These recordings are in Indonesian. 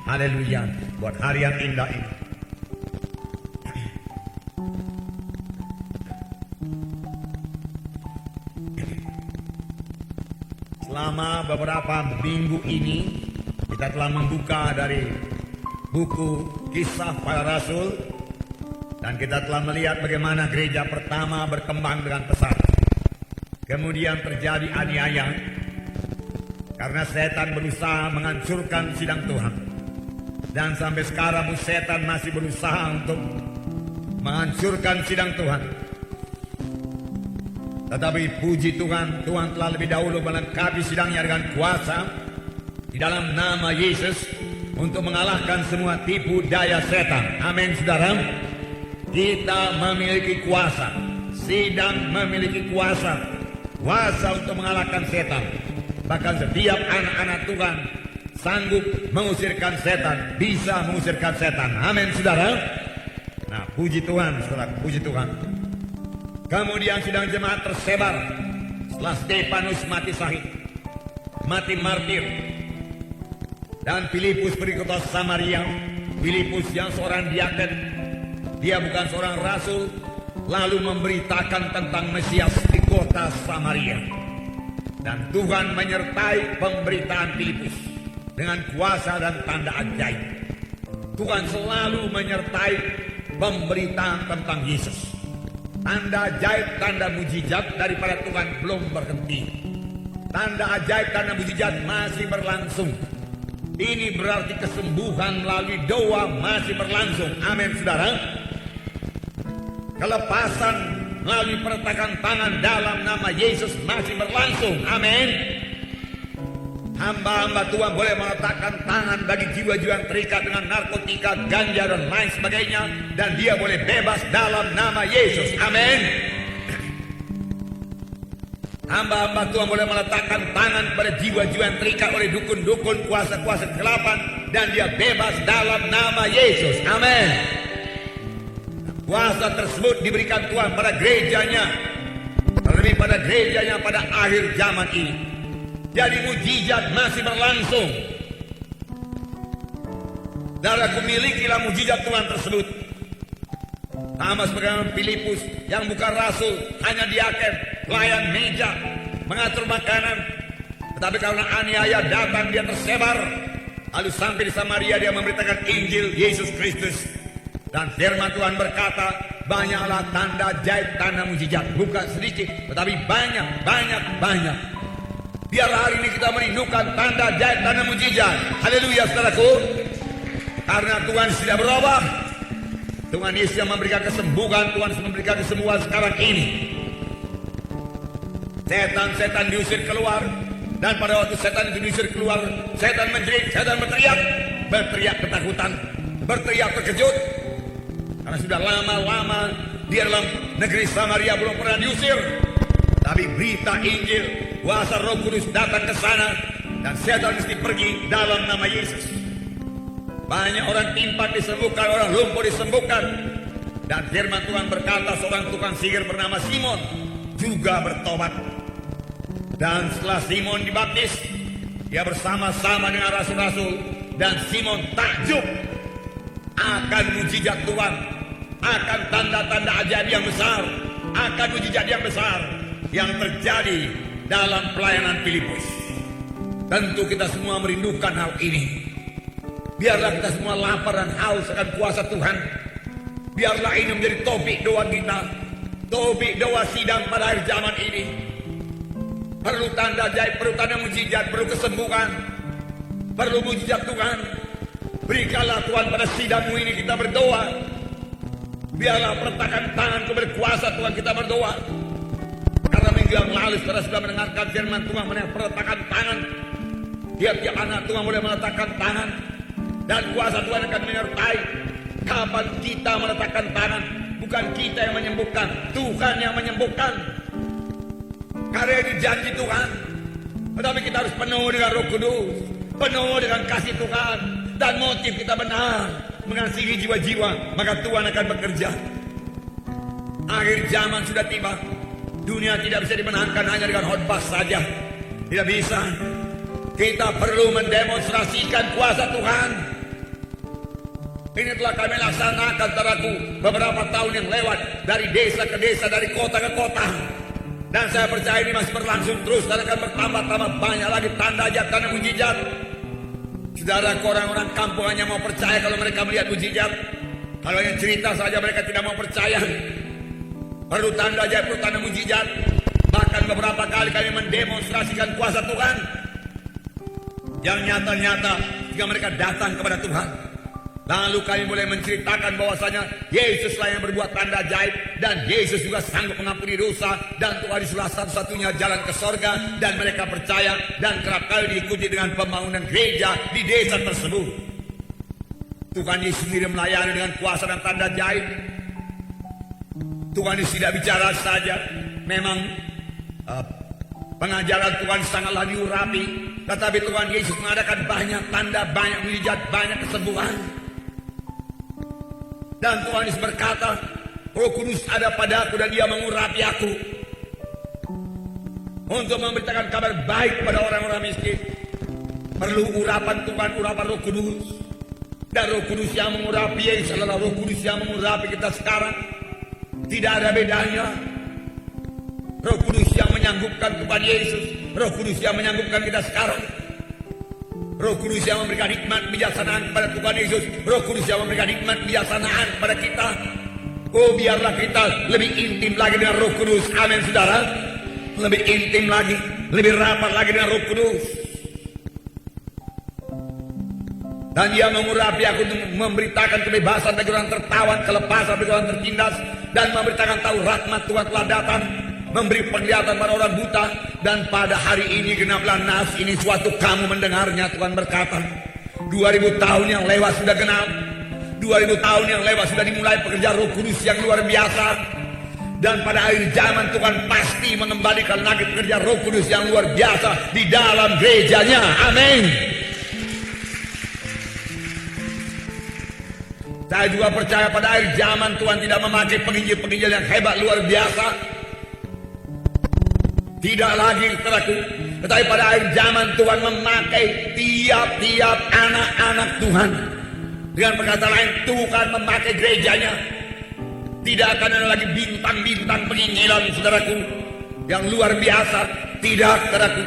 Haleluya, buat hari yang indah ini. Selama beberapa minggu ini kita telah membuka dari buku Kisah Para Rasul dan kita telah melihat bagaimana gereja pertama berkembang dengan pesat. Kemudian terjadi aniaya karena setan berusaha menghancurkan sidang Tuhan. Dan sampai sekarang setan masih berusaha untuk menghancurkan sidang Tuhan. Tetapi puji Tuhan, Tuhan telah lebih dahulu melengkapi sidangnya dengan kuasa di dalam nama Yesus untuk mengalahkan semua tipu daya setan. Amin, saudara. Kita memiliki kuasa. Sidang memiliki kuasa. Kuasa untuk mengalahkan setan. Bahkan setiap anak-anak Tuhan sanggup mengusirkan setan, bisa mengusirkan setan. Amin, saudara. Nah, puji Tuhan, saudara, puji Tuhan. Kemudian sidang jemaat tersebar setelah Stefanus mati syahid, mati martir, dan Filipus pergi ke kota Samaria. Filipus yang seorang diaken, dia bukan seorang rasul, lalu memberitakan tentang Mesias di kota Samaria. Dan Tuhan menyertai pemberitaan Filipus dengan kuasa dan tanda ajaib. Tuhan selalu menyertai pemberitaan tentang Yesus. Tanda ajaib, tanda mujizat daripada Tuhan belum berhenti. Tanda ajaib, tanda mujizat masih berlangsung. Ini berarti kesembuhan melalui doa masih berlangsung. Amin, saudara. Kelepasan melalui peretakan tangan dalam nama Yesus masih berlangsung. Amin. Hamba-hamba Tuhan boleh meletakkan tangan bagi jiwa-jiwa yang terikat dengan narkotika, ganja, dan lain sebagainya. Dan dia boleh bebas dalam nama Yesus. Amin. Hamba-hamba Tuhan boleh meletakkan tangan pada jiwa-jiwa yang terikat oleh dukun-dukun, kuasa-kuasa kegelapan. Dan dia bebas dalam nama Yesus. Amin. Kuasa tersebut diberikan Tuhan pada gerejanya. Terlebih pada gerejanya pada akhir zaman ini. Jadi mujizat masih berlangsung. Saudaraku, milikilah mujizat Tuhan tersebut. Sama seperti Filipus yang bukan rasul, hanya diaken, pelayan meja, mengatur makanan. Tetapi karena aniaya datang, dia tersebar. Lalu sampai di Samaria dia memberitakan Injil Yesus Kristus. Dan firman Tuhan berkata, banyaklah tanda ajaib, tanda mujizat. Bukan sedikit, tetapi banyak. Biar hari ini kita merindukan tanda ajaib, tanda mujizat. Haleluya, saudaraku. Karena Tuhan tidak berubah. Tuhan Yesus yang memberikan kesembuhan, Tuhan memberikan kesembuhan sekarang ini. Setan-setan diusir keluar. Dan pada waktu setan itu diusir keluar, setan menjerit, setan berteriak ketakutan, berteriak terkejut. Karena sudah lama-lama dia dalam negeri Samaria belum pernah diusir. Tapi berita Injil, kuasa Roh Kudus datang ke sana dan setan mesti pergi dalam nama Yesus. Banyak orang timpan disembuhkan, orang lumpuh disembuhkan. Dan firman Tuhan berkata seorang tukang sihir bernama Simon juga bertobat. Dan setelah Simon dibaptis, dia bersama-sama dengan rasul-rasul dan Simon takjub akan mujizat Tuhan, akan tanda-tanda ajaib yang besar, akan mujizat yang besar yang terjadi dalam pelayanan Filipus. Tentu kita semua merindukan hal ini. Biarlah kita semua lapar dan haus akan kuasa Tuhan. Biarlah ini menjadi topik doa kita, topik doa sidang pada akhir zaman ini. Perlu tanda ajaib, perlu tanda mujizat, perlu kesembuhan, perlu mujizat Tuhan. Berikanlah Tuhan pada sidangmu ini kita berdoa. Biarlah peretakan tangan berkuasa Tuhan kita berdoa. Karena minggu yang lalu saudara sudah mendengarkan firman Tuhan mengenai peretakan tangan. Tiap-tiap anak Tuhan boleh meletakkan tangan. Dan kuasa Tuhan akan menyertai. Kapan kita meletakkan tangan, bukan kita yang menyembuhkan, Tuhan yang menyembuhkan. Karena ini janji Tuhan. Tetapi kita harus penuh dengan Roh Kudus, penuh dengan kasih Tuhan, dan motif kita benar mengasihi jiwa-jiwa, maka Tuhan akan bekerja. Akhir zaman sudah tiba. Dunia tidak bisa dimenangkan hanya dengan khotbah saja. Tidak bisa. Kita perlu mendemonstrasikan kuasa Tuhan. Ini telah kami laksanakan, saudaraku, beberapa tahun yang lewat, dari desa ke desa, dari kota ke kota. Dan saya percaya ini masih berlangsung terus dan akan bertambah-tambah banyak lagi tanda ajaib, tanda mujizat. Saudara, orang-orang kampung hanya mau percaya kalau mereka melihat mujizat. Kalau yang cerita saja mereka tidak mau percaya. Perlu tanda ajaib, perlu tanda mujizat. Bahkan beberapa kali kami mendemonstrasikan kuasa Tuhan yang nyata-nyata jika mereka datang kepada Tuhan. Lalu kami mulai menceritakan bahwasanya Yesuslah yang berbuat tanda ajaib, dan Yesus juga sanggup mengampuni dosa, dan Tuhan itulah satu-satunya jalan ke sorga, dan mereka percaya dan kerap kali diikuti dengan pembangunan gereja di desa tersebut. Tuhan Yesus sendiri melayani dengan kuasa dan tanda ajaib. Tuhan Yesus tidak bicara saja, memang pengajaran Tuhan sangatlah diurapi, tetapi Tuhan Yesus mengadakan banyak tanda, banyak mujizat, banyak kesembuhan. Dan Tuhan Yesus berkata, Roh Kudus ada padaku dan Dia mengurapi aku untuk memberitakan kabar baik kepada orang-orang miskin. Perlu urapan Tuhan, urapan Roh Kudus. Dan Roh Kudus yang mengurapi Yesus adalah Roh Kudus yang mengurapi kita sekarang. Tidak ada bedanya. Roh Kudus yang menyanggupkan Tuhan Yesus, Roh Kudus yang menyanggupkan kita sekarang. Roh Kudus yang memberikan hikmat kebijaksanaan kepada Tuhan Yesus, Roh Kudus yang memberikan hikmat kebijaksanaan kepada kita. Oh, biarlah kita lebih intim lagi dengan Roh Kudus. Amin, saudara. Lebih intim lagi, lebih rapat lagi dengan Roh Kudus. Dan Dia mengurapi aku untuk memberitakan kebebasan bagi orang tertawan, kelepasan bagi orang tertindas, dan memberitakan tahu rahmat Tuhan telah datang, memberi penglihatan pada orang buta. Dan pada hari ini genaplah nas ini suatu kamu mendengarnya. Tuhan berkata, 2000 tahun yang lewat sudah genap. 2000 tahun yang lewat sudah dimulai pekerjaan Roh Kudus yang luar biasa. Dan pada akhir zaman Tuhan pasti mengembalikan lagi pekerjaan Roh Kudus yang luar biasa di dalam gerejanya. Amin. Saya juga percaya pada akhir zaman Tuhan tidak memakai penginjil-penginjil yang hebat luar biasa. Tidak lagi, saudaraku. Tetapi pada akhir zaman Tuhan memakai tiap-tiap anak-anak Tuhan. Dengan perkataan lain, Tuhan memakai gerejanya. Tidak akan ada lagi bintang-bintang penginjilan, saudaraku, yang luar biasa. Tidak, saudaraku.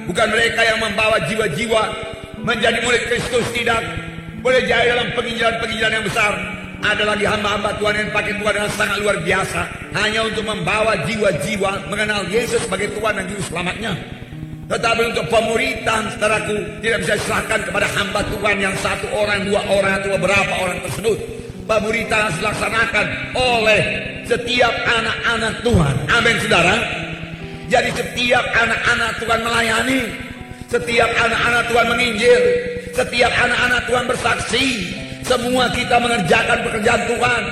Bukan mereka yang membawa jiwa-jiwa menjadi murid Kristus. Tidak. Boleh jadi dalam penginjilan-penginjilan yang besar. Ada lagi hamba-hamba Tuhan yang pakai Tuhan dengan sangat luar biasa, hanya untuk membawa jiwa-jiwa mengenal Yesus sebagai Tuhan dan Juru Selamatnya. Tetapi untuk pemuritan, saudaraku, tidak bisa diserahkan kepada hamba Tuhan yang satu orang, dua orang, atau beberapa orang tersebut. Pemuritan harus dilaksanakan oleh setiap anak-anak Tuhan. Amin, saudara. Jadi setiap anak-anak Tuhan melayani, setiap anak-anak Tuhan menginjil, setiap anak-anak Tuhan bersaksi. Semua kita mengerjakan pekerjaan Tuhan.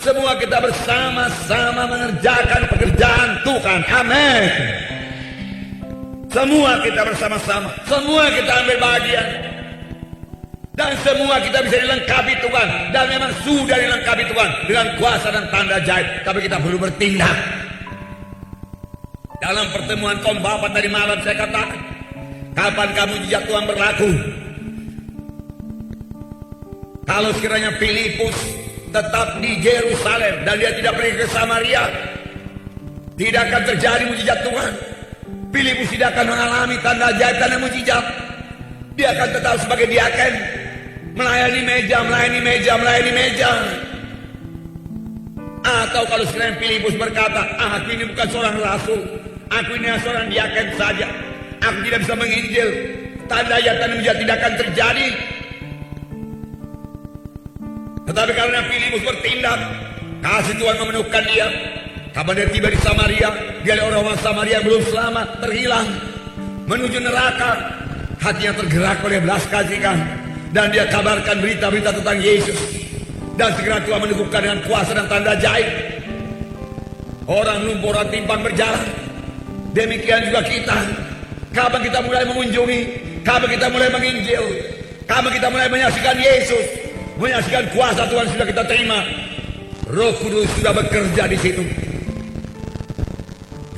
Semua kita bersama-sama mengerjakan pekerjaan Tuhan. Amin. Semua kita bersama-sama. Semua kita ambil bagian. Dan semua kita bisa dilengkapi Tuhan. Dan memang sudah dilengkapi Tuhan dengan kuasa dan tanda ajaib. Tapi kita perlu bertindak. Dalam pertemuan kaum bapak tadi malam saya katakan, kapan kamu mujizat Tuhan berlaku? Kalau sekiranya Filipus tetap di Yerusalem dan dia tidak pergi ke Samaria, tidak akan terjadi mujizat Tuhan. Filipus tidak akan mengalami tanda ajaib, tanda mujizat. Dia akan tetap sebagai diaken, melayani meja. Atau kalau sekiranya Filipus berkata, aku ini bukan seorang rasul, aku ini seorang diaken saja, aku tidak bisa menginjil, tanda ajaib, tanda mujizat tidak akan terjadi. Tetapi karena Filipus bertindak, kasih Tuhan memenuhkan dia. Kapan dia tiba di Samaria, dia lihat orang-orang Samaria yang belum selamat, terhilang, menuju neraka. Hatinya tergerak oleh belas kasihan, dan dia kabarkan berita-berita tentang Yesus. Dan segera Tuhan meneguhkan dengan kuasa dan tanda ajaib. Orang lumpuh, orang timpang berjalan. Demikian juga kita. Kapan kita mulai mengunjungi, kapan kita mulai menginjil, kapan kita mulai menyaksikan Yesus, menyaksikan kuasa Tuhan sudah kita terima. Roh Kudus sudah bekerja di situ.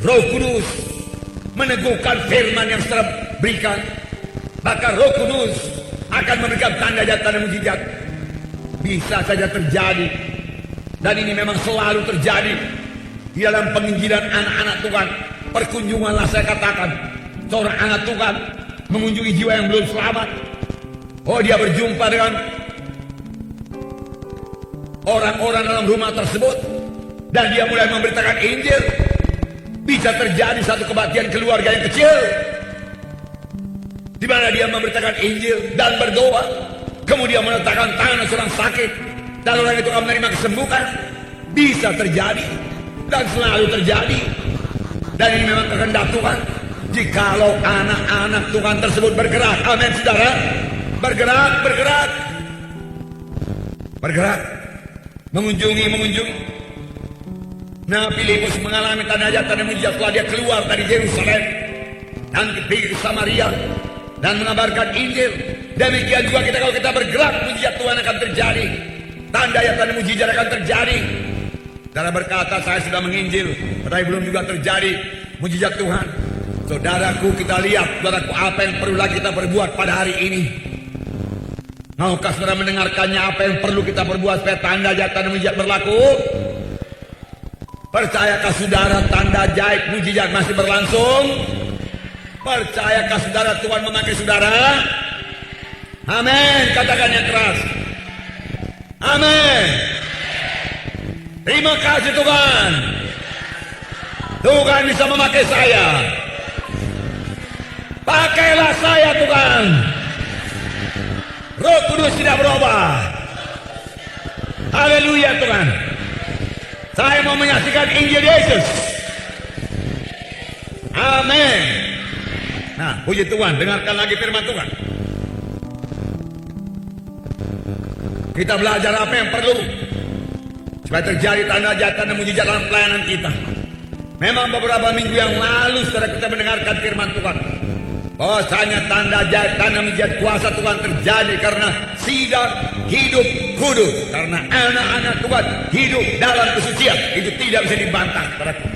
Roh Kudus meneguhkan firman yang saudara berikan, maka Roh Kudus akan memberikan tanda dan mujizat. Bisa saja terjadi, dan ini memang selalu terjadi di dalam penginjilan anak-anak Tuhan. Perkunjunganlah, saya katakan, seorang anak Tuhan mengunjungi jiwa yang belum selamat. Oh, dia berjumpa dengan orang-orang dalam rumah tersebut, dan dia mulai memberitakan Injil. Bisa terjadi satu kebaktian keluarga yang kecil, di mana dia memberitakan Injil dan berdoa, kemudian meletakkan tangan seorang sakit, dan orang itu akan menerima kesembuhan. Bisa terjadi, dan selalu terjadi. Dan ini memang kehendak Tuhan. Jikalau anak-anak Tuhan tersebut bergerak, amin saudara, bergerak, mengunjungi. Nah, Filipus mengalami tanda-tanda dan mujizat setelah dia keluar dari Yerusalem dan pergi ke Samaria dan mengabarkan Injil. Demikian juga kita, kalau kita bergerak, mujizat Tuhan akan terjadi, tanda-tanda mujizat akan terjadi. Saudara berkata, saya sudah menginjil, tetapi belum juga terjadi mujizat Tuhan. Saudaraku, kita lihat, saudaraku, apa yang perlu lagi kita perbuat pada hari ini. Maukah saudara mendengarkannya, apa yang perlu kita perbuat supaya tanda-tanda mujizat berlaku? Percayakah saudara tanda ajaib mujizat masih berlangsung? Percayakah saudara Tuhan memakai saudara? Amin, katakan yang keras. Amin. Terima kasih Tuhan. Tuhan bisa memakai saya. Pakailah saya Tuhan. Roh Kudus tidak berubah. Haleluya Tuhan. Saya mau menyaksikan Injil Yesus. Amin. Nah, puji Tuhan, dengarkan lagi firman Tuhan. Kita belajar apa yang perlu supaya terjadi tanda-tanda dan mujizat dalam pelayanan kita. Memang beberapa minggu yang lalu setelah kita mendengarkan firman Tuhan, bahwasanya tanda mujizat kuasa Tuhan terjadi karena sidang hidup kudus, karena anak-anak Tuhan hidup dalam kesucian. Itu tidak bisa dibantah, saudaraku.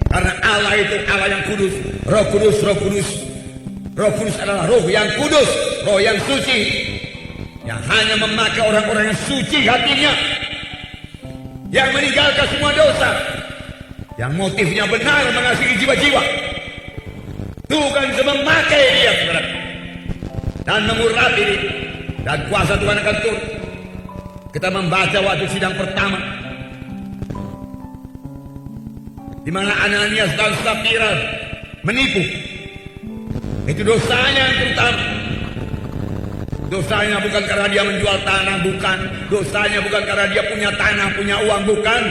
Karena Allah itu Allah yang kudus, Roh Kudus. Roh Kudus adalah Roh yang kudus, Roh yang suci, yang hanya memakai orang-orang yang suci hatinya, yang meninggalkan semua dosa, yang motifnya benar mengasihi jiwa-jiwa. Tuhan bisa memakai dia, saudara, dan mengurapi diri, dan kuasa Tuhan akan turun. Kita membaca waktu sidang pertama, di mana Ananias dan Safira menipu. Itu dosanya yang terutama. Dosanya bukan karena dia menjual tanah, bukan. Dosanya bukan karena dia punya tanah, punya uang, bukan.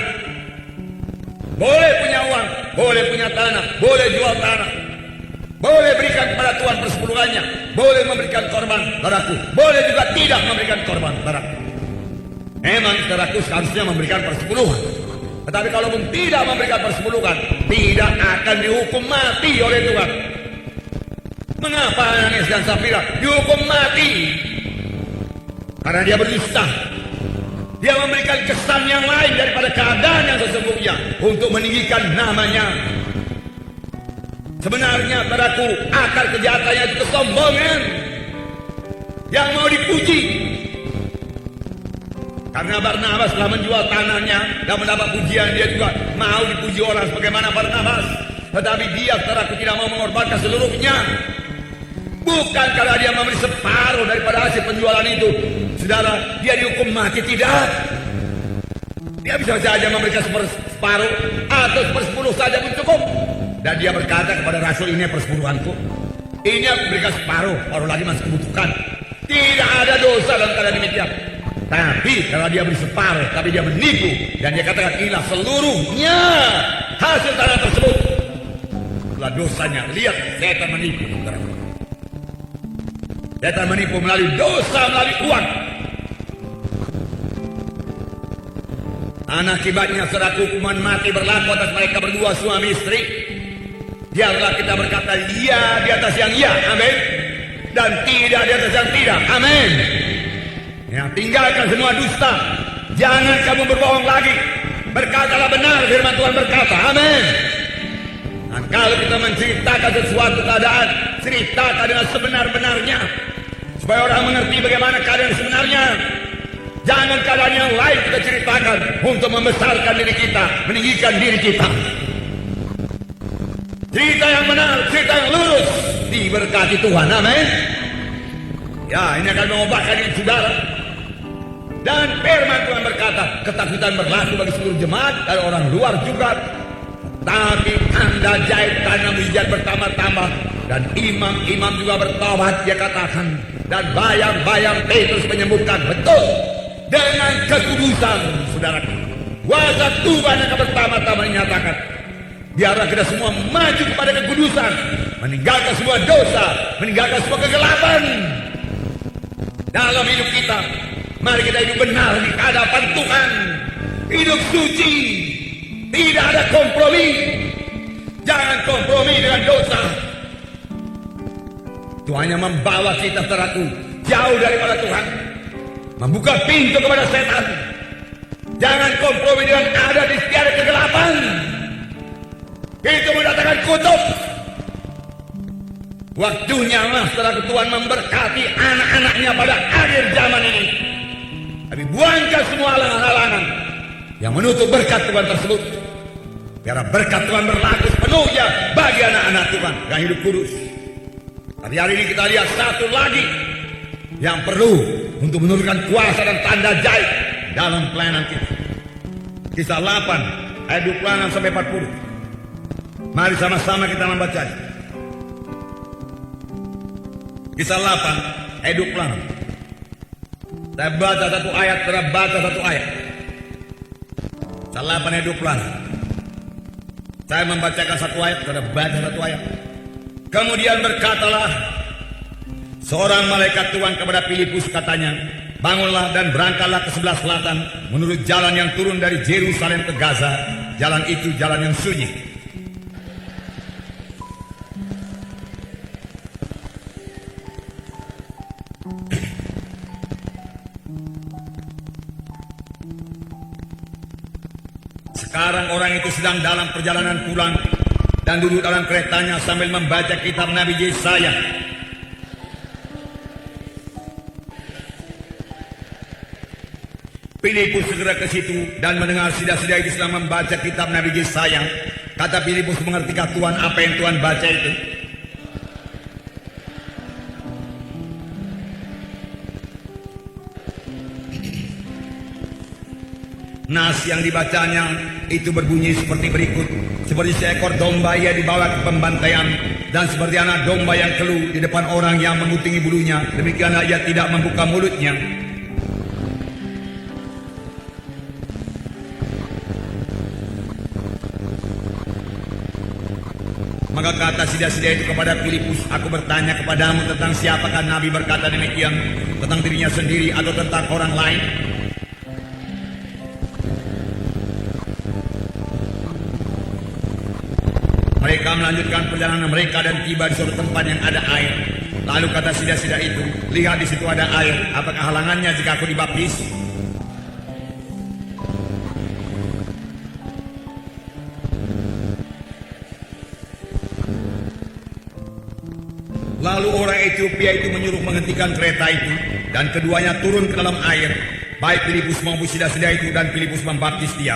Boleh punya uang, boleh punya tanah, boleh jual tanah, boleh berikan kepada Tuhan persepuluhannya, boleh memberikan korban, saudaraku. Boleh juga tidak memberikan korban, saudaraku. Memang saudaraku seharusnya memberikan persepuluhan. Tetapi kalau pun tidak memberikan persepuluhan, tidak akan dihukum mati oleh Tuhan. Mengapa Ananias dan Safira dihukum mati? Karena dia berdusta. Dia memberikan kesan yang lain daripada keadaan yang sesungguhnya untuk meninggikan namanya. Sebenarnya, saudaraku, akar kejahatannya itu kesombongan yang mau dipuji. Karena Barnabas telah menjual tanahnya dan mendapat pujian, dia juga mau dipuji orang sebagaimana Barnabas. Tetapi dia, saudaraku, tidak mau mengorbankan seluruhnya. Bukan karena dia memberi separuh daripada hasil penjualan itu, saudara, dia dihukum mati, tidak. Dia bisa saja memberikan separuh atau sepersepuluh saja pun cukup. Dan dia berkata kepada rasul, ini persepuluhanku, ini aku berikan separuh, baru lagi masih kebutuhan. Tidak ada dosa dalam keadaan demikian. Tapi kalau dia beri separuh, tapi dia menipu, dan dia katakan inilah seluruhnya hasil tanah tersebut, itulah dosanya. Lihat, setan menipu, saudara. Setan menipu melalui dosa, melalui uang. Akibatnya, saudara, hukuman mati berlaku atas mereka berdua, suami istri. Biarlah kita berkata iya di atas yang iya, amin, dan tidak di atas yang tidak, amin. Ya, tinggalkan semua dusta. Jangan kamu berbohong lagi. Berkatalah benar, firman Tuhan berkata, amin. Nah, kalau kita menceritakan sesuatu keadaan, ceritakan dengan sebenar-benarnya supaya orang mengerti bagaimana keadaan sebenarnya. Jangan keadaan yang lain kita ceritakan untuk membesarkan diri kita, meninggikan diri kita. Cerita yang benar, cerita yang lurus, diberkati Tuhan. Amin. Ya, ini akan mengubahkan diri saudara. Dan firman Tuhan berkata, ketakutan berlaku bagi seluruh jemaat dan orang luar juga. Tapi tanda ajaib, tanda mujizat bertambah-tambah. Dan imam-imam juga bertobat, dia katakan. Dan bayang-bayang Petrus menyembuhkan. Betul. Dengan kekudusan, saudaraku. Kuasa Tuhan akan bertambah-tambah dinyatakan. Biarlah kita semua maju kepada kekudusan. Meninggalkan semua dosa. Meninggalkan semua kegelapan. Dalam hidup kita. Mari kita hidup benar di hadapan Tuhan. Hidup suci. Tidak ada kompromi. Jangan kompromi dengan dosa. Itu hanya membawa kita saudaraku jauh daripada Tuhan. Membuka pintu kepada setan. Jangan kompromi dengan ada di tiada kegelapan. Itu mendatangkan kutuk. Waktunya lah saudara Tuhan memberkati anak-anaknya pada akhir zaman ini. Tapi buangkan semua halangan-halangan yang menutup berkat Tuhan tersebut. Biar berkat Tuhan berlaku sepenuhnya bagi anak-anak Tuhan yang hidup kudus. Tapi hari ini kita lihat satu lagi yang perlu untuk menurunkan kuasa dan tanda ajaib dalam pelayanan kita. Kisah 8 ayat 26 sampai 40. Mari sama-sama kita membaca. Kisah 8 ayat 26. Saya baca satu ayat, terbaca satu ayat. Kisah 8 ayat 26. Saya membacakan satu ayat, terbaca satu ayat. Kemudian berkatalah seorang malaikat Tuhan kepada Filipus, katanya, bangunlah dan berangkatlah ke sebelah selatan menurut jalan yang turun dari Yerusalem ke Gaza. Jalan itu jalan yang sunyi. Sekarang orang itu sedang dalam perjalanan pulang dan duduk dalam keretanya sambil membaca kitab Nabi Yesaya. Filipus segera ke situ dan mendengar sida-sida itu sedang membaca kitab Nabi Yesaya. Kata Filipus, mengertikah Tuhan apa yang Tuhan baca itu? Nas yang dibacanya itu berbunyi seperti berikut. Seperti seekor domba ia dibawa ke pembantaian, dan seperti anak domba yang keluh di depan orang yang mengutingi bulunya, demikianlah ia tidak membuka mulutnya. Maka kata sida-sida itu kepada Filipus, aku bertanya kepadamu tentang siapakah Nabi berkata demikian, tentang dirinya sendiri atau tentang orang lain? Mereka melanjutkan perjalanan mereka dan tiba di suatu tempat yang ada air. Lalu kata sida-sida itu, lihat di situ ada air. Apakah halangannya jika aku dibaptis? Lalu orang Ethiopia itu menyuruh menghentikan kereta itu, dan keduanya turun ke dalam air. Baik Filipus maupun sida-sida itu, dan Filipus membaptis dia.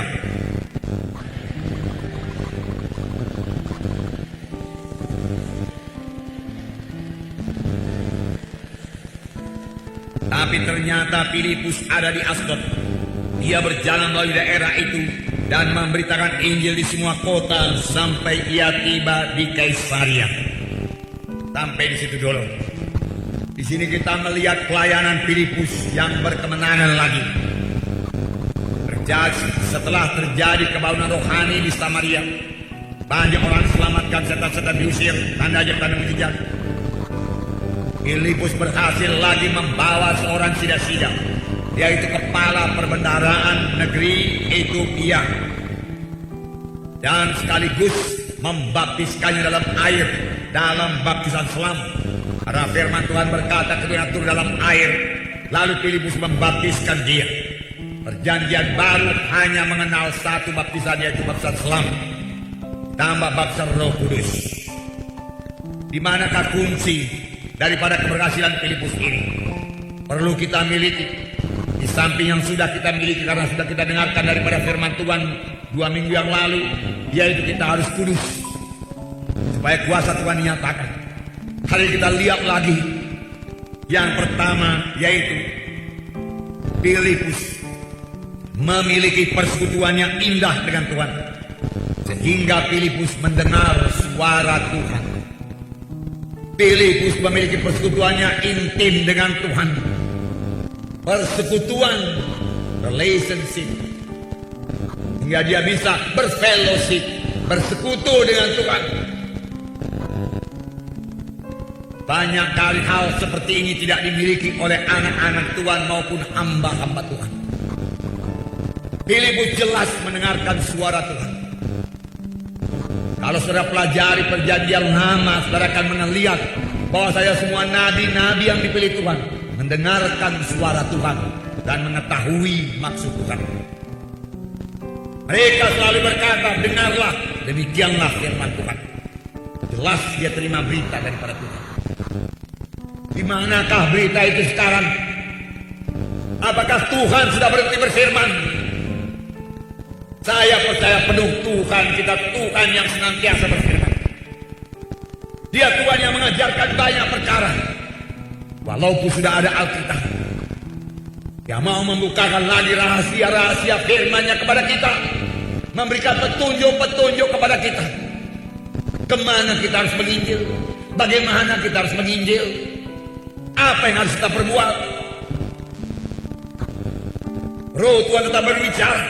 Tapi ternyata Filipus ada di Asdod. Dia berjalan melalui daerah itu dan memberitakan Injil di semua kota sampai ia tiba di Kaisaria. Sampai di situ dulu. Di sini kita melihat pelayanan Filipus yang berkemenangan lagi. Setelah terjadi kebauan rohani di Samaria, banyak orang diselamatkan, setan-setan diusir, tanda ajaib tanda mujizat. Filipus berhasil lagi membawa seorang sida-sida, yaitu kepala perbendaharaan negeri Ethiopia, dan sekaligus membaptiskannya dalam air, dalam baptisan selam. Karena firman Tuhan berkata ketika turun dalam air, lalu Filipus membaptiskan dia. Perjanjian baru hanya mengenal satu baptisan, yaitu baptisan selam. tambah baptisan Roh Kudus. Di manakah kunci daripada keberhasilan Filipus ini? Perlu kita miliki. Di samping yang sudah kita miliki karena sudah kita dengarkan daripada firman Tuhan 2 minggu yang lalu, yaitu kita harus kudus supaya kuasa Tuhan dinyatakan. Hari kita lihat lagi yang pertama, yaitu Filipus memiliki persekutuan yang indah dengan Tuhan, sehingga Filipus mendengar suara Tuhan. Filipus memiliki persekutuan yang intim dengan Tuhan. Persekutuan, relationship, hingga dia bisa berfellowship, bersekutu dengan Tuhan. Banyak kali hal seperti ini tidak dimiliki oleh anak-anak Tuhan maupun hamba-hamba Tuhan. Filipus jelas mendengarkan suara Tuhan. Kalau saudara pelajari perjanjian lama, saudara akan melihat bahwa saya semua nabi-nabi yang dipilih Tuhan mendengarkan suara Tuhan dan mengetahui maksud Tuhan. Mereka selalu berkata, dengarlah, demikianlah firman Tuhan. Jelas dia terima berita daripada Tuhan. Di manakah berita itu sekarang? Apakah Tuhan sudah berhenti berfirman? Saya percaya penuh Tuhan kita, Tuhan yang senantiasa berfirman. Dia Tuhan yang mengajarkan banyak perkara. Walaupun sudah ada Alkitab, Dia mau membukakan lagi rahasia-rahasia firman-Nya kepada kita, memberikan petunjuk-petunjuk kepada kita. Kemana kita harus menginjil? Bagaimana kita harus menginjil? Apa yang harus kita perbuat? Roh Tuhan tetap berbicara.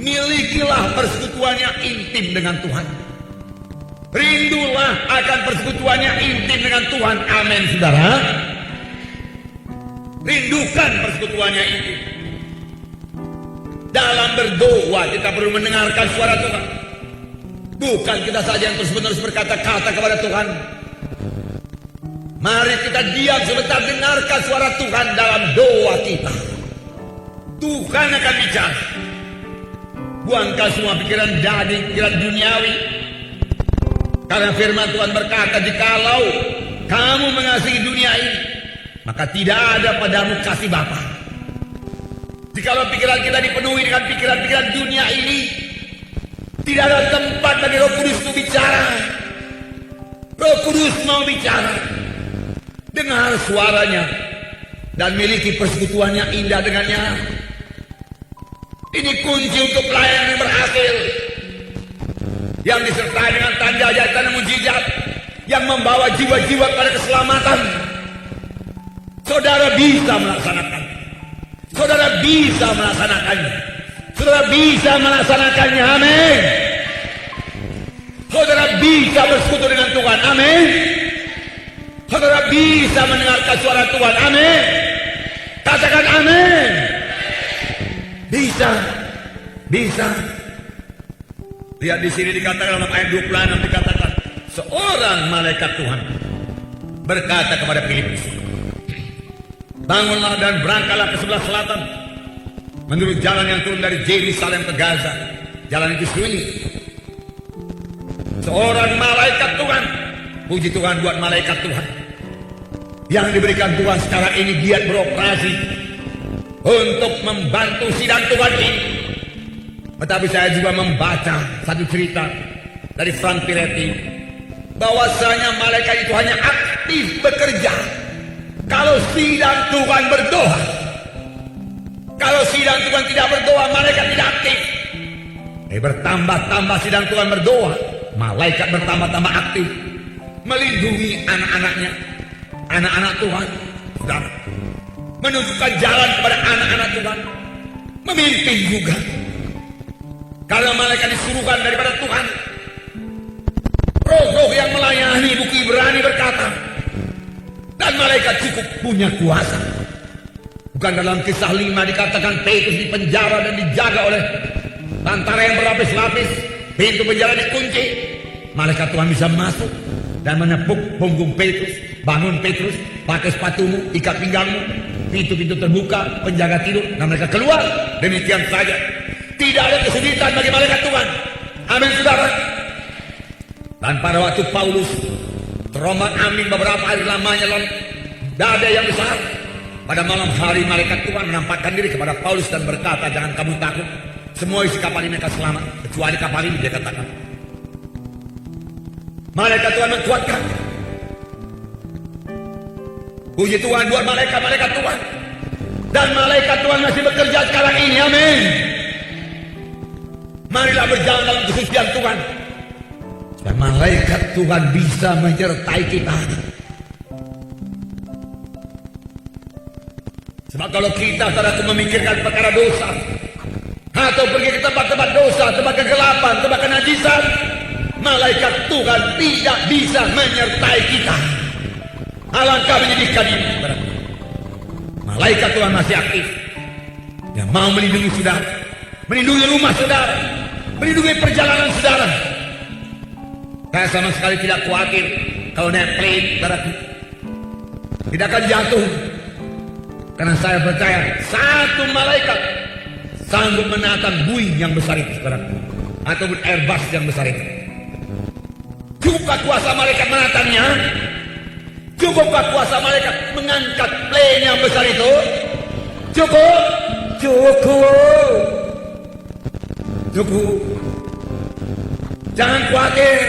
Milikilah persekutuan yang intim dengan Tuhan. Rindulah akan persekutuan yang intim dengan Tuhan. Amin, saudara. Rindukan persekutuan yang intim. Dalam berdoa kita perlu mendengarkan suara Tuhan. Bukan kita saja yang terus-menerus berkata-kata kepada Tuhan. Mari kita diam sebentar, dengarkan suara Tuhan dalam doa kita. Tuhan akan bicara. Buangkan semua pikiran daging, pikiran duniawi. Karena firman Tuhan berkata, jikalau kamu mengasihi dunia ini, maka tidak ada padamu kasih Bapa. Jikalau pikiran kita dipenuhi dengan pikiran-pikiran dunia ini, tidak ada tempat bagi Roh Kudus untuk bicara. Roh Kudus mau bicara. Dengar suaranya dan miliki persekutuan yang indah dengannya. Ini kunci untuk pelayanan yang berhasil, yang disertai dengan tanda ajaib dan mukjizat, yang membawa jiwa-jiwa pada keselamatan. Saudara bisa melaksanakan. Saudara bisa melaksanakannya. Saudara bisa melaksanakannya. Amin. Saudara bisa bersekutu dengan Tuhan. Amin. Saudara bisa mendengarkan suara Tuhan. Amin. Katakan amin. Bisa. Bisa. Lihat di sini dikatakan dalam ayat 26 dikatakan, seorang malaikat Tuhan berkata kepada Filipus, bangunlah dan berangkatlah ke sebelah selatan menurut jalan yang turun dari Yerusalem ke Gaza. Jalan itu sunyi. Seorang malaikat Tuhan, puji Tuhan buat malaikat Tuhan yang diberikan Tuhan sekarang ini giat beroperasi untuk membantu sidang Tuhan ini. Tetapi saya juga membaca satu cerita dari Frank Piretti, bahwasanya malaikat itu hanya aktif bekerja kalau sidang Tuhan berdoa. Kalau sidang Tuhan tidak berdoa, malaikat tidak aktif. Bertambah-tambah sidang Tuhan berdoa, malaikat bertambah-tambah aktif, melindungi anak-anaknya, anak-anak Tuhan, saudara, menunjukkan jalan kepada anak-anak Tuhan, memimpin juga. Karena malaikat disuruhkan daripada Tuhan. Roh-roh yang melayani, buku Ibrani berkata, dan malaikat cukup punya kuasa. Bukan dalam Kisah 5 dikatakan Petrus dipenjara dan dijaga oleh tentara yang berlapis-lapis, pintu penjara dikunci, malaikat Tuhan bisa masuk dan menepuk punggung Petrus. Bangun Petrus, pakai sepatumu, ikat pinggangmu, pintu-pintu terbuka, penjaga tidur, dan mereka keluar. Demikian saja. Tidak ada kesulitan bagi malaikat Tuhan. Amin, saudara. Dan pada waktu Paulus terombang ambing beberapa hari lamanya lalu badai yang besar, pada malam hari malaikat Tuhan menampakkan diri kepada Paulus dan berkata, jangan kamu takut, semua isi kapal ini akan selamat kecuali kapal ini, dia katakan. Malaikat Tuhan menguatkan. Puji Tuhan buat malaikat Tuhan. Dan malaikat Tuhan masih bekerja sekarang ini, amin. Marilah berjalan dalam kesucian Tuhan. Dan malaikat Tuhan bisa menyertai kita. Sebab kalau kita saudaraku memikirkan perkara dosa, atau pergi ke tempat-tempat dosa, tempat kegelapan, tempat kenajisan, malaikat Tuhan tidak bisa menyertai kita. Alangkah menyedihkan ini. Malaikat Tuhan masih aktif. Yang mau melindungi saudara, melindungi rumah saudara, melindungi perjalanan saudara. Saya sama sekali tidak khawatir kalau naik plane, saudaraku, tidak akan jatuh. Karena saya percaya satu malaikat sanggup menatang Boeing yang besar itu, saudaraku, ataupun Airbus yang besar itu. Cukupkah kuasa malaikat menatangnya? Cukupkah kuasa malaikat mengangkat plane yang besar itu? Cukup? Cukup. Cukup. Jangan khawatir.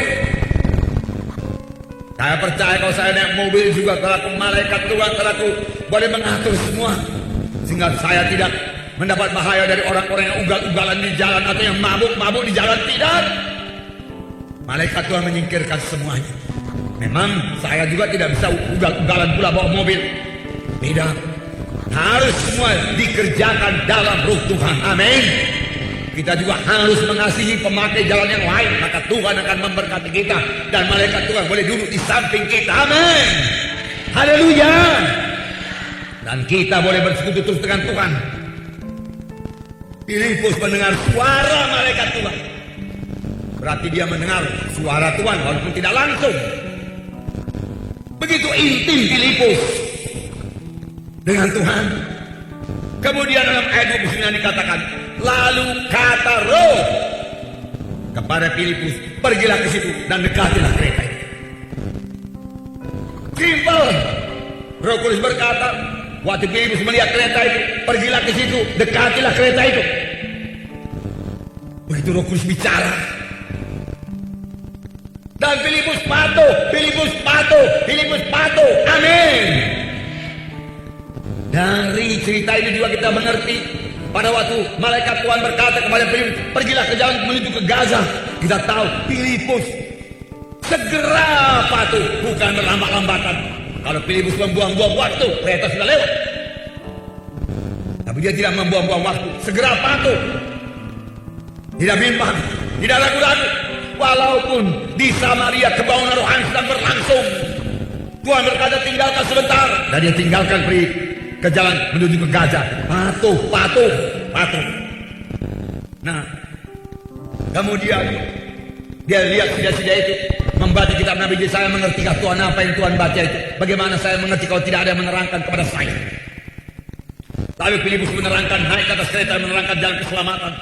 Saya percaya kalau saya naik mobil juga, kalau malaikat Tuhan, kalau boleh mengatur semua, sehingga saya tidak mendapat bahaya dari orang-orang yang ugal-ugalan di jalan atau yang mabuk-mabuk di jalan. Tidak. Malaikat Tuhan menyingkirkan semuanya. Memang saya juga tidak bisa ugal-ugalan pula bawa mobil. Tidak. Harus semua dikerjakan dalam Roh Tuhan. Amin. Kita juga harus mengasihi pemakai jalan yang lain, maka Tuhan akan memberkati kita dan malaikat Tuhan boleh duduk di samping kita. Amin. Haleluya. Dan kita boleh bersekutu terus dengan Tuhan. Filipus mendengar suara malaikat Tuhan. Berarti dia mendengar suara Tuhan walaupun tidak langsung. Begitu intim Filipus dengan Tuhan. Kemudian dalam ayat 29 dikatakan, lalu kata Roh kepada Filipus, pergilah ke situ dan dekatilah kereta itu. Simpel. Roh Kudus berkata, waktu Filipus melihat kereta itu, pergilah ke situ, dekatilah kereta itu. Begitu Roh Kudus bicara, dan Filipus patuh, Filipus patuh, Filipus patuh. Amin. Dari cerita ini juga kita mengerti, pada waktu malaikat Tuhan berkata kepada Filipus, pergilah ke jalan menuju ke Gaza. Kita tahu Filipus segera patuh, bukan berlambat-lambatan. Kalau Filipus membuang-buang waktu, kereta sudah lewat. Tapi dia tidak membuang-buang waktu, segera patuh. Tidak bimbang, tidak ragu-ragu. Walaupun di Samaria kebauan rohani sedang berlangsung, Tuhan berkata tinggalkan sebentar, dan dia tinggalkan pergi ke jalan menuju ke Gaza. Patuh, patuh, patuh. Nah, kemudian dia lihat sida-sida itu, membaca kitab Nabi Yesaya, mengertikah Tuhan apa yang Tuhan baca itu? Bagaimana saya mengerti kalau tidak ada yang menerangkan kepada saya? Lalu Filipus menerangkan, naik ke atas kereta, menerangkan jalan keselamatan.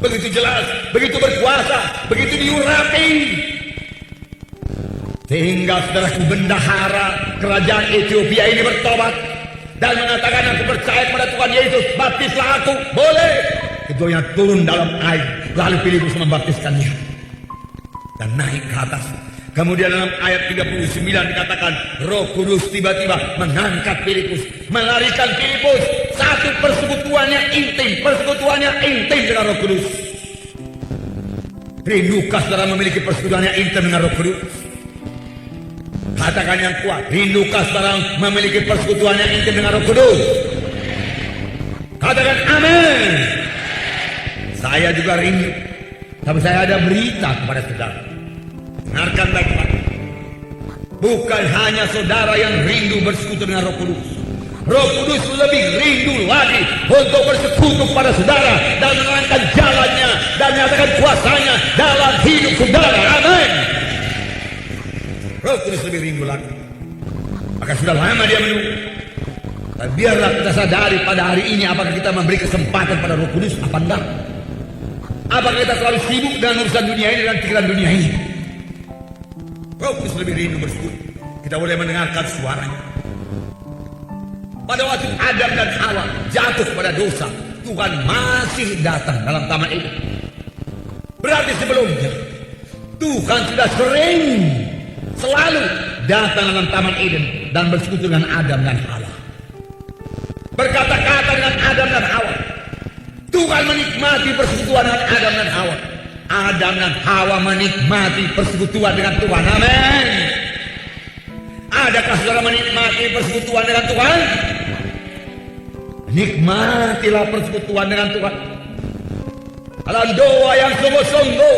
Begitu jelas, begitu berkuasa, begitu diurapi. Sehingga saudaraku, bendahara kerajaan Ethiopia ini bertobat dan mengatakan, aku percaya kepada Tuhan Yesus, baptislah aku. Boleh. Keduanya turun dalam air, lalu Filipus membaptiskannya dan naik ke atas. Kemudian dalam ayat 39 dikatakan, Roh Kudus tiba-tiba mengangkat Filipus, melarikan Filipus. Satu persekutuannya intim dengan Roh Kudus. Rindukah saudara memiliki persekutuannya intim dengan Roh Kudus? Katakan yang kuat, rindukah saudara memiliki persekutuannya intim dengan Roh Kudus? Katakan amin. Saya juga rindu. Tapi saya ada berita kepada saudara. Dengarkan baik-baik. Bukan hanya saudara yang rindu bersekutu dengan Roh Kudus. Roh Kudus lebih rindu lagi untuk bersekutu pada saudara dan menerangkan jalannya dan menyatakan kuasanya dalam hidup saudara. Amin. Roh Kudus lebih rindu lagi. Maka sudah lama dia menunggu. Dan biarlah kita sadari pada hari ini, apakah kita memberi kesempatan pada Roh Kudus apa enggak? Apakah kita terlalu sibuk dengan urusan dunia ini dan pikiran dunia ini? Rokus lebih rindu bersekutu. Kita boleh mendengarkan suaranya. Pada waktu Adam dan Hawa jatuh pada dosa, Tuhan masih datang dalam Taman Eden. Berarti sebelumnya Tuhan sudah selalu datang dalam Taman Eden dan bersekutu dengan Adam dan Hawa. Berkata-kata dengan Adam dan Hawa. Tuhan menikmati persekutuan dengan Adam dan Hawa. Adam dan Hawa menikmati persekutuan dengan Tuhan. Amin. Adakah saudara menikmati persekutuan dengan Tuhan? Nikmatilah persekutuan dengan Tuhan. Dalam doa yang sungguh-sungguh,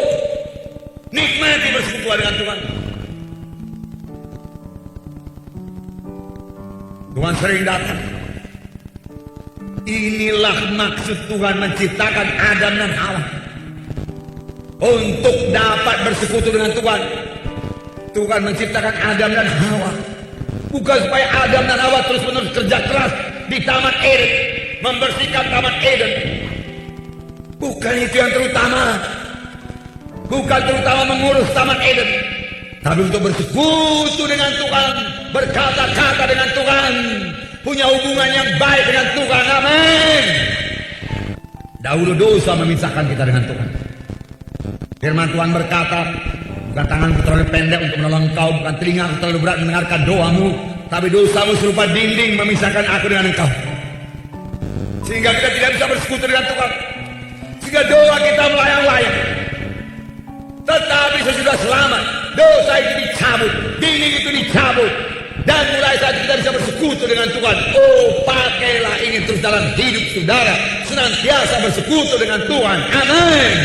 nikmati persekutuan dengan Tuhan. Tuhan sering datang. Inilah maksud Tuhan menciptakan Adam dan Hawa, untuk dapat bersekutu dengan Tuhan. Tuhan menciptakan Adam dan Hawa bukan supaya Adam dan Hawa terus-menerus kerja keras di Taman Eden, membersihkan Taman Eden. Bukan itu yang terutama. Bukan terutama mengurus Taman Eden, tapi untuk bersekutu dengan Tuhan, berkata-kata dengan Tuhan, punya hubungan yang baik dengan Tuhan. Amin. Dahulu dosa memisahkan kita dengan Tuhan. Firman Tuhan berkata, bukan tanganku terlalu pendek untuk menolong engkau, bukan telingaku terlalu berat mendengarkan doamu, tapi dosamu serupa dinding memisahkan aku dengan engkau. Sehingga kita tidak bisa bersekutu dengan Tuhan. Sehingga doa kita melayang-layang. Tetapi sesudah selamat, dosa itu dicabut, dinding itu dicabut, dan mulai saat kita bisa bersekutu dengan Tuhan. Oh, pakailah ini terus dalam hidup saudara, senantiasa bersekutu dengan Tuhan. Amin.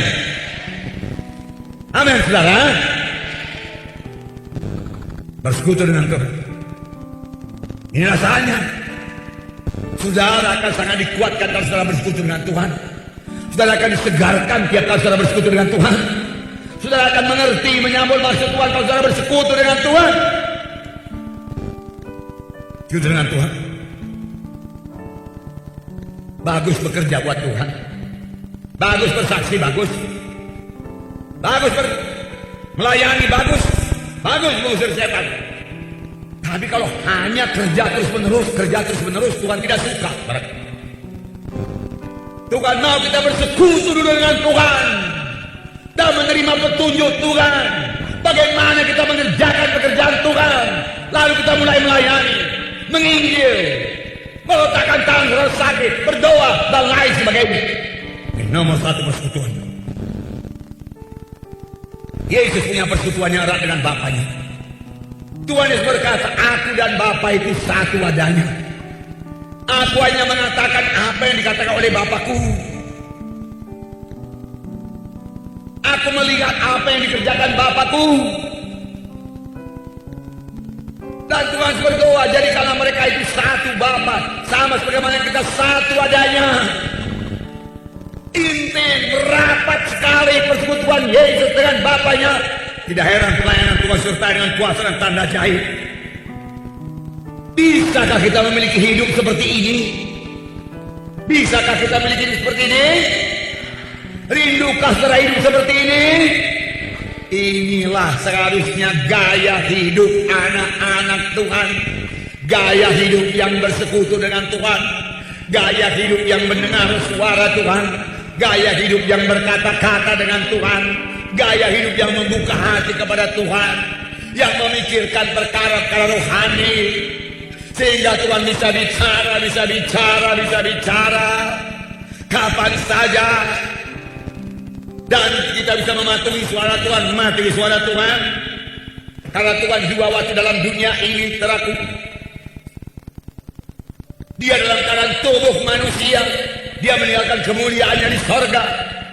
Amin, saudara. Bersekutu dengan Tuhan. Inilah saatnya. Saudara akan sangat dikuatkan kalau saudara bersekutu dengan Tuhan. Saudara akan disegarkan tiap kali saudara bersekutu dengan Tuhan. Saudara akan mengerti, menyambut maksud Tuhan kalau saudara bersekutu dengan Tuhan. Bersekutu dengan Tuhan. Bagus bekerja buat Tuhan. Bagus bersaksi, bagus. Bagus melayani, bagus. Bagus mengusir setan. Tapi kalau hanya kerja terus menerus, Tuhan tidak suka. Tuhan mau kita bersekutu dulu dengan Tuhan dan menerima petunjuk Tuhan. Bagaimana kita mengerjakan pekerjaan Tuhan. Lalu kita mulai melayani, menginjil, meletakkan tangan orang sakit, berdoa, dan lain sebagainya. Ini nomor satu persekutuan. Yesus punya persekutuan yang erat dengan Bapaknya. Tuhan Yesus berkata, aku dan Bapa itu satu adanya. Aku hanya mengatakan apa yang dikatakan oleh Bapakku. Aku melihat apa yang dikerjakan Bapakku. Dan Tuhan berdoa, jadikanlah mereka itu satu Bapa, sama sebagaimana kita satu adanya. Intim, rapat sekali persekutuan Yesus dengan Bapaknya. Tidak heran pelayanan Tuhan sertai dengan kuasa dan tanda jahit. Bisakah kita memiliki hidup seperti ini? Bisakah kita memiliki hidup seperti ini? Rindukah saudara hidup seperti ini? Inilah seharusnya gaya hidup anak-anak Tuhan. Gaya hidup yang bersekutu dengan Tuhan. Gaya hidup yang mendengar suara Tuhan. Gaya hidup yang berkata-kata dengan Tuhan. Gaya hidup yang membuka hati kepada Tuhan. Yang memikirkan perkara-perkara rohani. Sehingga Tuhan bisa bicara kapan saja. Dan kita bisa mematuhi suara Tuhan, mematuhi suara Tuhan. Karena Tuhan juga waktu dalam dunia ini teraku. Dia dalam keadaan tubuh manusia. Dia meninggalkan kemuliaannya di sorga.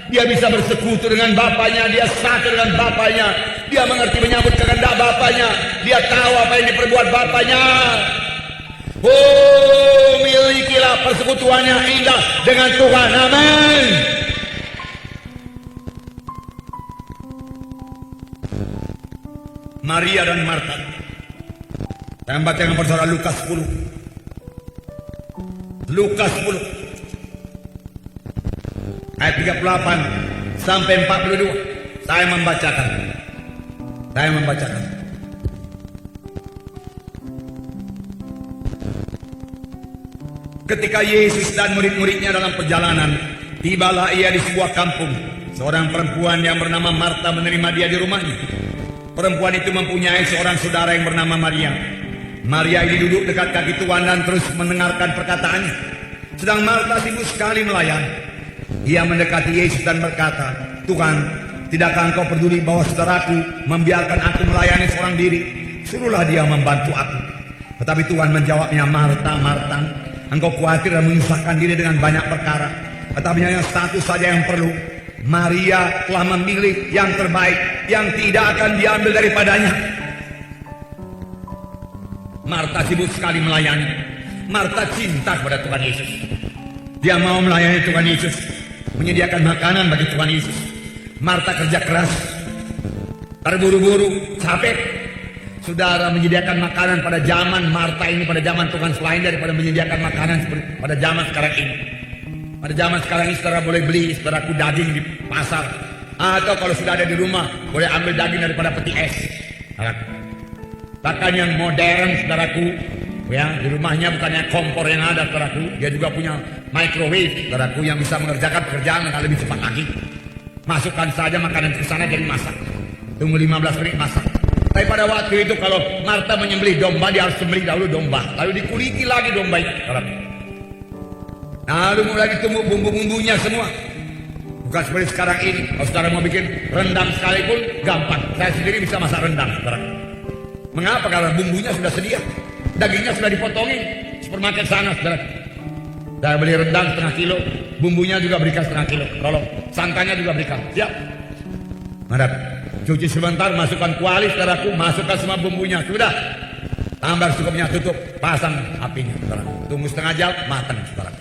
Dia bisa bersekutu dengan Bapaknya. Dia satu dengan Bapaknya. Dia mengerti menyambut kehendak Bapaknya. Dia tahu apa yang diperbuat Bapaknya. Oh, milikilah persekutuan yang indah dengan Tuhan. Amin. Maria dan Marta. Saya baca yang persoalan Lukas 10. Lukas 10 ayat 38 sampai 42. Saya membacakan. Ketika Yesus dan murid-muridnya dalam perjalanan, tibalah ia di sebuah kampung. Seorang perempuan yang bernama Marta menerima dia di rumahnya. Perempuan itu mempunyai seorang saudara yang bernama Maria. Maria ini duduk dekat kaki Tuhan dan terus mendengarkan perkataannya. Sedang Marta sibuk sekali melayani. Ia mendekati Yesus dan berkata, "Tuhan, tidakkah engkau peduli bahwa saudaraku membiarkan aku melayani seorang diri? Suruhlah dia membantu aku." Tetapi Tuhan menjawabnya, "Marta, Marta, engkau khawatir dan menyusahkan diri dengan banyak perkara. Tetapi hanya satu saja yang perlu. Maria telah memilih yang terbaik, yang tidak akan diambil daripadanya." Marta sibuk sekali melayani. Marta cinta kepada Tuhan Yesus. Dia mau melayani Tuhan Yesus, menyediakan makanan bagi Tuhan Yesus. Marta kerja keras, terburu-buru, capek. Saudara, menyediakan makanan pada zaman Marta ini, pada zaman Tuhan, selain daripada menyediakan makanan seperti pada zaman sekarang ini. Pada zaman sekarang ini saudara boleh beli saudaraku daging di pasar, atau kalau sudah ada di rumah boleh ambil daging daripada peti es. Bahkan yang modern saudaraku, ya, di rumahnya bukannya kompor yang ada saudaraku, dia juga punya microwave saudaraku yang bisa mengerjakan pekerjaan dengan lebih cepat lagi. Masukkan saja makanan ke sana jadi masak. Tunggu 15 menit masak. Tapi pada waktu itu kalau Marta menyembelih domba, dia harus sembelih dahulu domba, lalu dikuliti lagi domba itu saudaraku. Lalu mulai ditumbuk bumbu-bumbunya semua. Bukan seperti sekarang ini. Kalau saudara mau bikin rendang sekalipun gampang. Saya sendiri bisa masak rendang saudara. Mengapa? Karena bumbunya sudah sedia, dagingnya sudah dipotongin. Supermarket sana saudara. Saya beli rendang setengah kilo, bumbunya juga berikan setengah kilo. Kalau santannya juga berikan. Siap. Madap. Cuci sebentar, masukkan kuali saudaraku, masukkan semua bumbunya. Sudah. Tambah secukupnya, tutup, pasang apinya saudara. Tunggu setengah jam, matang saudara.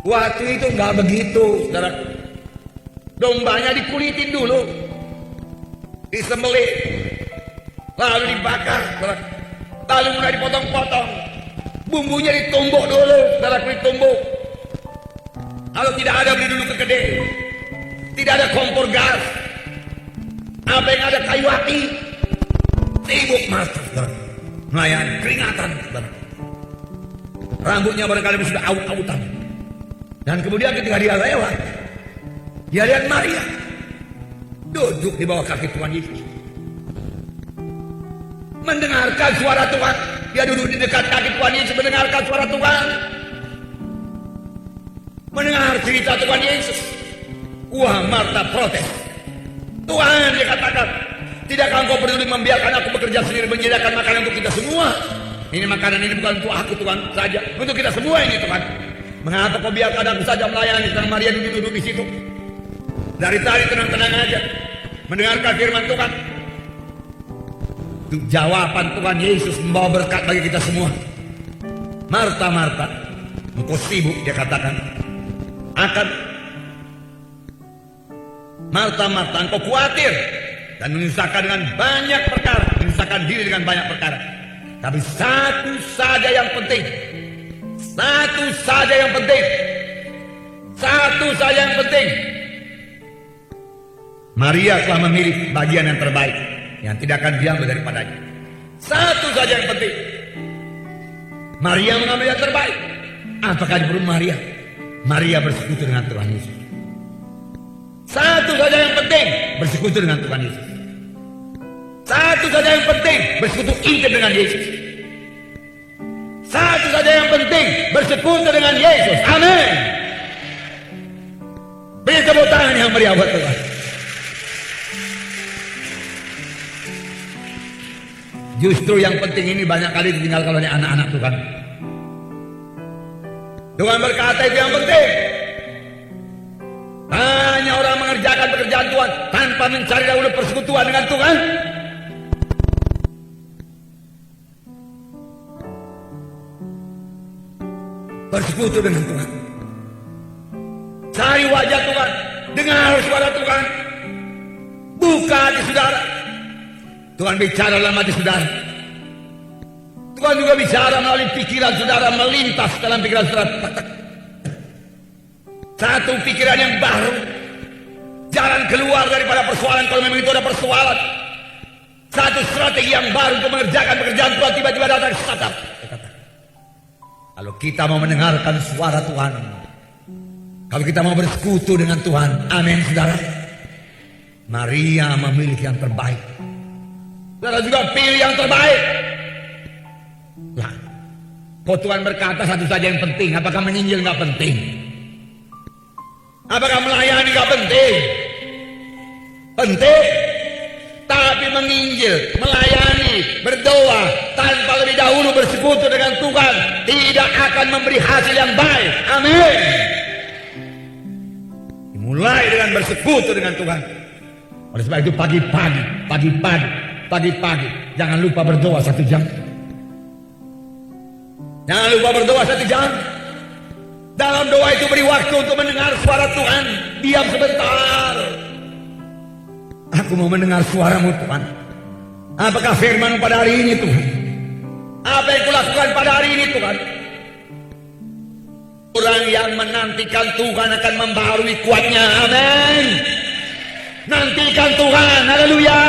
Waktu itu nggak begitu saudaraku. Dombanya dikulitin dulu, disembelih, lalu dibakar, lalu mulai dipotong-potong, bumbunya ditumbuk dulu, saudaraku, ditumbuk. Lalu tidak ada beli dulu ke gede, tidak ada kompor gas, apa yang ada kayu api, sibuk masak, saudara, melayani, keringatan, saudara. Rambutnya barangkali sudah aut-autan, dan kemudian ketika dia lewat, dia lihat Maria duduk di bawah kaki Tuhan Yesus, mendengarkan suara Tuhan. Dia duduk di dekat kaki Tuhan Yesus, mendengarkan suara Tuhan, mendengar cerita Tuhan Yesus. Wah, Marta protes. "Tuhan," dia katakan, "tidakkah engkau peduli membiarkan aku bekerja sendiri, menyediakan makanan untuk kita semua? Ini makanan ini bukan untuk aku Tuhan saja, untuk kita semua ini Tuhan. Mengapa kau biarkan aku saja melayani?" Dan Maria duduk di situ. Dari tadi tenang-tenang aja, mendengarkan firman Tuhan. Jawaban Tuhan Yesus membawa berkat bagi kita semua. "Marta, Marta, engkau sibuk," dia katakan, "akan Marta, Marta, engkau khawatir dan menyusahkan dengan banyak perkara, menyusahkan diri dengan banyak perkara. Tapi satu saja yang penting, satu saja yang penting, satu saja yang penting. Maria telah memilih bagian yang terbaik, yang tidak akan diambil daripadanya. Satu saja yang penting. Maria mengambil yang terbaik. Apakah di perut Maria? Maria bersekutu dengan Tuhan Yesus. Satu saja yang penting, bersekutu dengan Tuhan Yesus. Satu saja yang penting, bersekutu intim dengan Yesus. Satu saja yang penting, bersekutu dengan Yesus. Amin. Beri tepuk tangan yang meriah buat Tuhan. Justru yang penting ini banyak kali ditinggalkan oleh anak-anak Tuhan. Tuhan berkata itu yang penting. Hanya orang mengerjakan pekerjaan Tuhan tanpa mencari dahulu persekutuan dengan Tuhan. Bersekutu dengan Tuhan. Cari wajah Tuhan. Dengar suara Tuhan. Buka hati saudara. Tuhan bicara dalam hati saudara. Tuhan juga bicara melalui pikiran saudara, melintas dalam pikiran saudara. Satu pikiran yang baru, jalan keluar daripada persoalan kalau memang itu ada persoalan. Satu strategi yang baru untuk mengerjakan pekerjaan Tuhan, tiba-tiba datang sadar. Kalau kita mau mendengarkan suara Tuhan, kalau kita mau bersekutu dengan Tuhan, amin saudara. Maria memilih yang terbaik. Saudara juga pilih yang terbaik. Lah, kok Tuhan berkata satu saja yang penting? Apakah menginjil nggak penting? Apakah melayani nggak penting? Penting. Tapi menginjil, melayani, berdoa tanpa lebih dahulu bersekutu dengan Tuhan tidak akan memberi hasil yang baik. Amin. Dimulai dengan bersekutu dengan Tuhan. Oleh sebab itu pagi-pagi jangan lupa berdoa 1 jam. Jangan lupa berdoa 1 jam. Dalam doa itu beri waktu untuk mendengar suara Tuhan. Diam sebentar. Aku mau mendengar suaramu Tuhan. Apakah firman pada hari ini Tuhan? Apa yang kulakukan pada hari ini Tuhan? Orang yang menantikan Tuhan akan membaharui kuatnya. Amin. Nantikan Tuhan. Haleluya.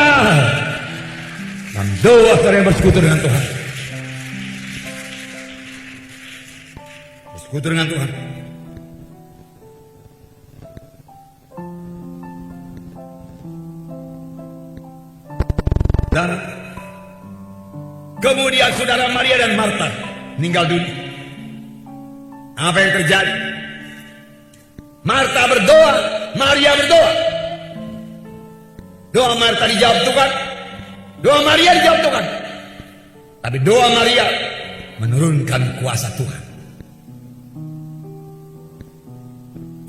Dan doa saudara yang bersekutu dengan Tuhan. Bersekutu dengan Tuhan. Dan kemudian saudara Maria dan Marta meninggal dunia. Apa yang terjadi? Marta berdoa, Maria berdoa. Doa Marta dijawab Tuhan, doa Maria dijawab Tuhan. Tapi doa Maria menurunkan kuasa Tuhan.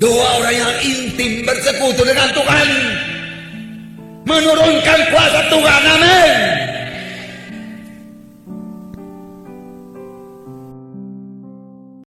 Doa orang yang intim bersekutu dengan Tuhan menurunkan kuasa Tuhan. Amin.